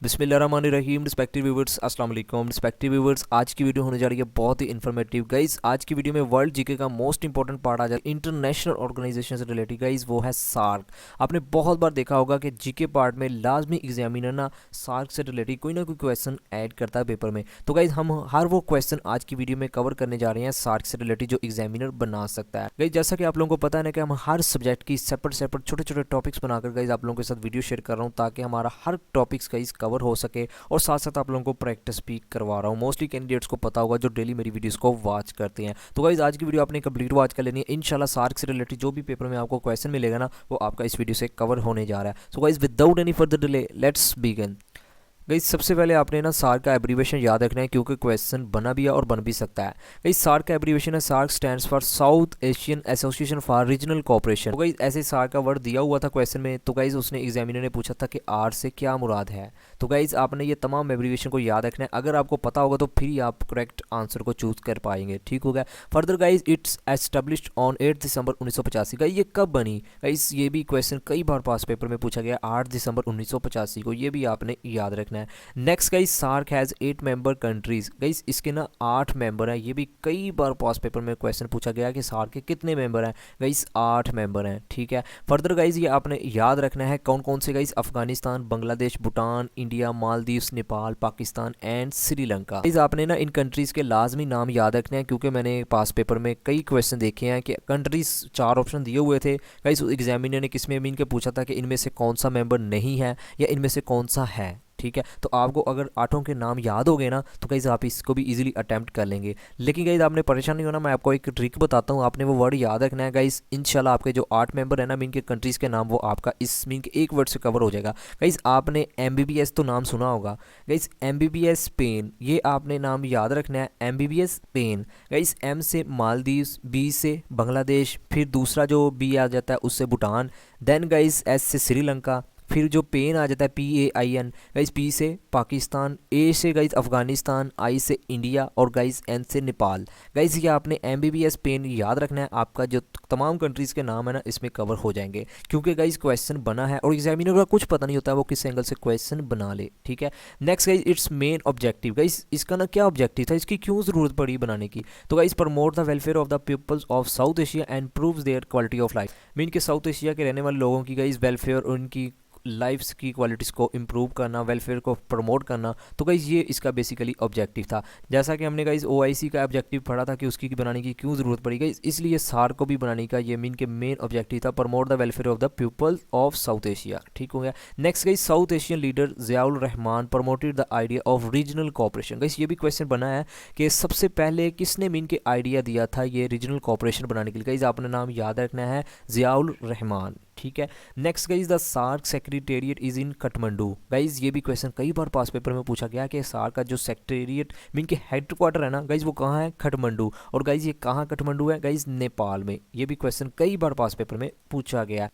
बिस्मिल्लाहिर्रहमानिर्रहीम। Respective viewers, अस्सलाम वालेकुम। रिस्पेक्टिव व्यूवर्स, आज की वीडियो होने जा रही है बहुत ही इन्फॉर्मेटिव गाइस। आज की वीडियो में वर्ल्ड जीके का मोस्ट इंपॉर्टेंट पार्ट आ जाए इंटरनेशनल ऑर्गेनाइजेशन से रिलेटेड गाइस, वो है सार्क। आपने बहुत बार देखा होगा कि जीके पार्ट में लाजमी एग्जामिनर ना सार्क से रिलेटेड कोई ना कोई क्वेश्चन ऐड करता है पेपर में। तो गाइस हम हर वो क्वेश्चन आज की वीडियो में कवर करने जा रहे हैं सार्क से रिलेटेड जो एग्जामिनर बना सकता है। गाइस जैसा कि आप लोगों को पता है ना कि हम हर सब्जेक्ट की सेपरेट छोटे छोटे टॉपिक्स बनाकर गाइस आप लोगों के साथ वीडियो शेयर कर रहा हूँ, ताकि हमारा हर टॉपिक्स गाइस कवर हो सके और साथ साथ आप लोगों को प्रैक्टिस भी करवा रहा हूँ। मोस्टली कैंडिडेट्स को पता होगा जो डेली मेरी वीडियोस को वॉच करते हैं। तो गाइस आज की वीडियो आपने कंप्लीट वॉच कर लेनी है। इंशाल्लाह सार्क से रिलेटेड जो भी पेपर में आपको क्वेश्चन मिलेगा ना, वो आपका इस वीडियो से कवर होने जा रहा है। So guys without any further delay let's begin. Guys सबसे पहले आपने ना सार्क का एब्रीवेशन याद रखना है, क्योंकि क्वेश्चन बना भी है और बन भी सकता है। गाइस सार्क का एब्रीवेशन है, SAARC stands for South Asian Association for Regional Cooperation. तो गाइस ऐसे सार्क का वर्ड दिया हुआ था क्वेश्चन में, तो गाइस उसने एग्जामिनर ने पूछा था कि आर से क्या मुराद है। तो गाइस आपने ये तमाम एब्रीवेशन को याद रखना है। अगर आपको पता होगा तो फिर ही आप करेक्ट आंसर को चूज कर पाएंगे। ठीक हो गया। Further guys it's established on 8 December 1985। Guys ये कब बनी? गाइस ये भी क्वेश्चन कई बार पास पेपर में पूछा गया, 8 दिसंबर 1985 को। ये भी आपने याद रखना है। Next guys SAARC has 8 member countries. Guys इसके ना 8 मेंबर हैं। ये भी कई बार पास पेपर में क्वेश्चन पूछा गया कि सार्क के कितने मेंबर हैं। गाइस 8 मेंबर हैं। ठीक है। फर्दर गाइस ये आपने याद रखना है कौन कौन से। Guys Afghanistan, Bangladesh, Bhutan, India, Maldives, Nepal, Pakistan and Sri Lanka. Guys आपने ना इन कंट्रीज के लाजमी नाम याद रखने हैं, क्योंकि मैंने पास पेपर में कई क्वेश्चन देखे हैं कि कंट्रीज 4 ऑप्शन दिए हुए थे। गाइस एग्जामिनर ने किसमें मीन के पूछा था कि इनमें से कौन सा मेंबर नहीं है या इनमें से कौन सा है। ठीक है। तो आपको अगर 8 के नाम याद हो गए ना, तो गाइस आप इसको भी इजीली अटेम्प्ट कर लेंगे। लेकिन गाइस आपने परेशान नहीं होना, मैं आपको एक ट्रिक बताता हूँ। आपने वो वर्ड याद रखना है गाइस। इंशाल्लाह आपके जो 8 मेंबर है ना मीन के कंट्रीज़ के नाम, वो आपका इस मीन के एक वर्ड से कवर हो जाएगा। गाइस आपने MBBS तो नाम सुना होगा। गाइस MBBS स्पेन, ये आपने नाम याद रखना है, MBBS स्पेन। गाइस M से मालदीव्स, B से बांग्लादेश, फिर दूसरा जो B आ जाता है उससे भूटान, देन गाइस S से श्रीलंका, फिर जो पेन आ जाता है PAIN। गाइस P से पाकिस्तान, A से गाइस अफगानिस्तान, I से इंडिया और गाइस N से नेपाल। गाइस ये आपने MBBS पेन याद रखना है। आपका जो तमाम कंट्रीज़ के नाम है ना, इसमें कवर हो जाएंगे, क्योंकि गाइस क्वेश्चन बना है और एग्जामिनर का कुछ पता नहीं होता है वो किस एंगल से क्वेश्चन बना ले। ठीक है। Next guys it's main objective. Guys इसका ना क्या ऑब्जेक्टिव था, इसकी क्यों ज़रूरत पड़ी बनाने की? तो guys promote the welfare of the peoples of South Asia and improves their quality of life. Mean के साउथ एशिया के रहने वाले लोगों की गाइस वेलफेयर और उनकी लाइफ्स की क्वालिटीज़ को इम्प्रूव करना, वेलफेयर को प्रमोट करना। तो गाइस ये इसका बेसिकली ऑब्जेक्टिव था। जैसा कि हमने गाइस OIC का ऑब्जेक्टिव पढ़ा था कि उसकी बनाने की क्यों ज़रूरत पड़ी गाइस, इसलिए सार्क को भी बनाने का ये मीन के मेन ऑब्जेक्टिव था, promote the welfare of the people of South Asia. ठीक हो गया। Next guys south Asian leader Ziaul Rahman promoted the idea of regional cooperation. Guys ये भी क्वेश्चन बना है कि सबसे पहले किसने मीन के आइडिया दिया था ये रीजनल कोऑपरेशन बनाने के लिए। गाइस आपने नाम याद रखना है, ज़ियाउल रहमान। ठीक है। Next guys the SAARC secretariat is in Kathmandu. Guys ये भी क्वेश्चन कई बार पास पेपर में पूछा गया कि सार्क का जो सेक्रेटेरिएट मीन के हेडक्वार्टर है ना गाइस, वो कहाँ है? काठमांडू। और गाइस ये कहाँ काठमांडू है? गाइस नेपाल में। ये भी क्वेश्चन कई बार पास पेपर में पूछा गया।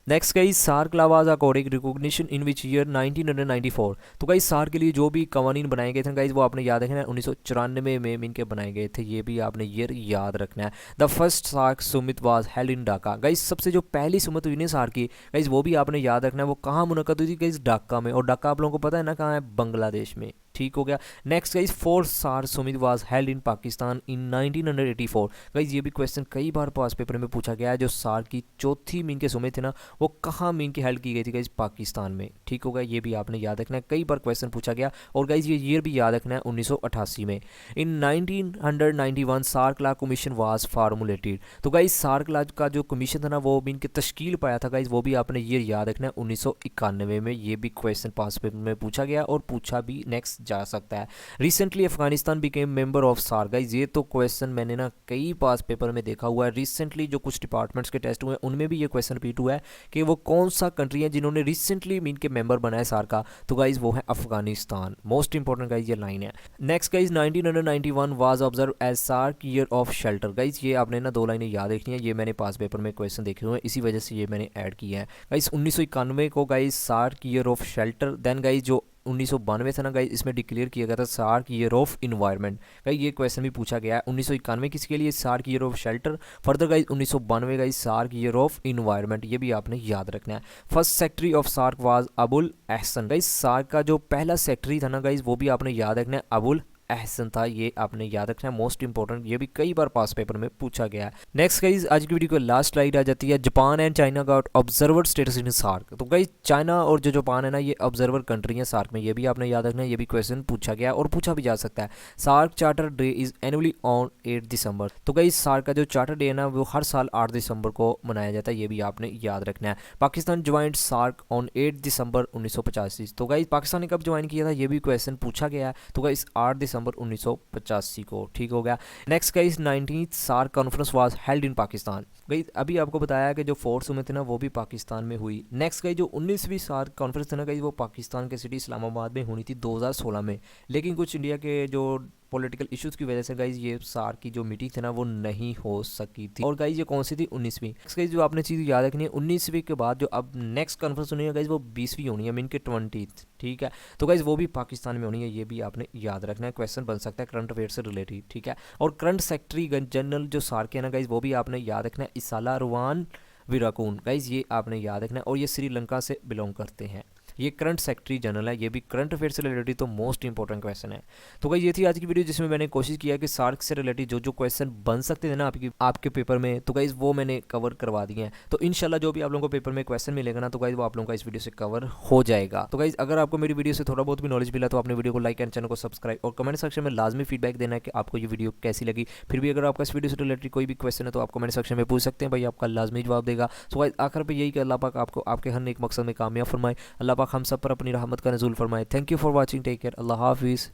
नेक्स्ट गाइस सार्क लावाज according recognition in which year 1994। तो गाइस सार्क के लिए जो भी कवानीन बनाए गए थे गाइस, वो आपने याद रखना है 1994 में मीन के बनाए गए थे। ये भी आपने ईयर याद रखना है। The first SAARC summit was held in Dhaka. Guys सबसे जो पहली सुमित हुई ना सार्क की गाइस, वो भी आपने याद रखना है। वो कहाँ मुनक्कद हुई थी गाइस? ढाका में। और ढाका आप लोगों को पता है ना कहाँ है? बांग्लादेश में। ठीक हो गया। Next guys fourth SAARC summit was held in Pakistan in 1984। Guys ये भी क्वेश्चन कई बार पास पेपर में पूछा गया है। जो सार्क की चौथी मीन के सुमित थे ना, वो कहाँ मीन की हेल्ड की गई थी गाइस? पाकिस्तान में। ठीक होगा। ये भी आपने याद रखना है, कई बार क्वेश्चन पूछा गया। और गाइस ये ईयर भी याद रखना है, 1988 में। In 1991 SAARC law commission was formulated. तो गाइस सार्क लॉ का जो कमीशन था ना, वो मीन के तश्कील पाया था गाइस, वो भी आपने ईयर याद रखना है, 1991 में। ये भी क्वेश्चन पास पेपर में पूछा गया और पूछा भी नेक्स्ट जा सकता है। Recently Afghanistan became member of SAARC. Guys ये तो क्वेश्चन मैंने ना कई पास पेपर में देखा हुआ है। रिसेंटली जो कुछ डिपार्टमेंट्स के टेस्ट हुए हैं उनमें भी ये क्वेश्चन रिपीट हुआ है कि वो कौन सा कंट्री है जिन्होंने रिसेंटली मीन के मेंबर बनाए सार्क का। तो गाइस वो है अफगानिस्तान। मोस्ट इंपॉर्टेंट गाइस ये लाइन है। Next guys 1991 was observe as SAARC year of shelter. Guys ये आपने ना 2 लाइनें याद रखनी है। ये मैंने पास पेपर में क्वेश्चन देखे हुए हैं, इसी वजह से ये मैंने ऐड किया है। गाइस 1991 को guys SAARC year of shelter. Then guys जो 1992 था ना गाइज, इसमें डिक्लेयर किया गया था SAARC year of environment. Guys ये क्वेश्चन भी पूछा गया है। 1991 किसके लिए SAARC year of shelter. Further guys 1992 guys SAARC year of environment, ये भी आपने याद रखना है। First secretary of SAARC was Abul Ahsan. Guys SAARC का जो पहला सेक्रेटरी था ना गाइज, वो भी आपने याद रखना है, अबुल एहसन था, ये आपने याद रखना है, मोस्ट इंपॉर्टेंट, ये भी कई बार पास पेपर में पूछा गया है। नेक्स्ट गाइज आज की वीडियो को लास्ट स्लाइड आ जाती है, Japan and China got observer status in SAARC. तो गाइज चाइना और जो जापान है ना, ये ऑब्जर्वर कंट्री है सार्क में, ये भी आपने याद रखना है, ये भी क्वेश्चन पूछा गया और पूछा भी जा सकता है। SAARC charter day is annually on 8 December. तो गाइज सार्क का जो चार्टर डे है ना, वो हर साल 8 दिसंबर को मनाया जाता है, ये भी आपने याद रखना है। पाकिस्तान ज्वाइंट सार्क ऑन 8 दिसंबर 1985। तो गाइज पाकिस्तान ने कब ज्वाइन किया था, ये भी क्वेश्चन पूछा गया है। तो गाइज 8 दिसंबर 1985 को, ठीक हो गया। Next guys 19th SAARC conference was held in Pakistan. Guys अभी आपको बताया कि जो 4 सुमित थे ना, वो भी पाकिस्तान में हुई। नेक्स्ट गाइस जो 19वीं सार्क कॉन्फ्रेंस थी ना गाइस, वो पाकिस्तान के सिटी इस्लामाबाद में होनी थी 2016 में, लेकिन कुछ इंडिया के जो पॉलिटिकल इश्यूज की वजह से गाइज ये सार्क की जो मीटिंग थी ना, वो नहीं हो सकी थी। और गाइज ये कौन सी थी, 19वीं। नेक्स्ट गाइज जो आपने चीज़ याद रखनी है, 19वीं के बाद जो अब नेक्स्ट कॉन्फ्रेंस होनी है गाइज, वो 20वीं होनी है, मीन के 20th, ठीक है। तो गाइज वो भी पाकिस्तान में होनी है, ये भी आपने याद रखना है, क्वेश्चन बन सकता है करंट अफेयर से रिलेटेड, ठीक है। और करंट सेक्रेटरी जनरल जो सार्क है ना गाइज, वो भी आपने याद रखना है, इसाला रुवान विराकून। गाइज ये आपने याद रखना है, और ये श्रीलंका से बिलोंग करते हैं। ये करंट सेक्रेटरी जनरल है, ये भी करंट अफेयर से रिलेटेड, तो मोस्ट इंपॉर्टेंट क्वेश्चन है। तो गाइस ये थी आज की वीडियो, जिसमें मैंने कोशिश किया कि सार्क से रिलेटेड जो जो क्वेश्चन बन सकते थे ना आपके पेपर में, तो गाइस वो मैंने कवर करवा दिए हैं। तो इंशाल्लाह जो भी आप लोगों को पेपर में क्वेश्चन मिलेगा ना, तो गाइस वो आप लोगों का इस वीडियो से कवर हो जाएगा। तो गाइस अगर आपको मेरी वीडियो से थोड़ा बहुत भी नॉलेज मिला, तो आपने वीडियो को लाइक एंड चैनल को सब्सक्राइब और कमेंट सेक्शन में लाजमी फीडबैक देना है कि आपको ये वीडियो कैसी लगी। फिर भी अगर आपका इस वीडियो से रिलेटेड कोई भी क्वेश्चन है, तो आप कमेंट सेक्शन में पूछ सकते हैं, भाई आपका लाजमी जवाब देगा। सो गाइस आखिर पे यही कि अल्लाह पाक आपको आपके हर नेक मकसद में कामयाब फरमाए। अल्लाह पाक हम सब पर अपनी रहमत का नज़ूल फरमाए। Thank you for watching, take care, अल्लाह हाफिज़।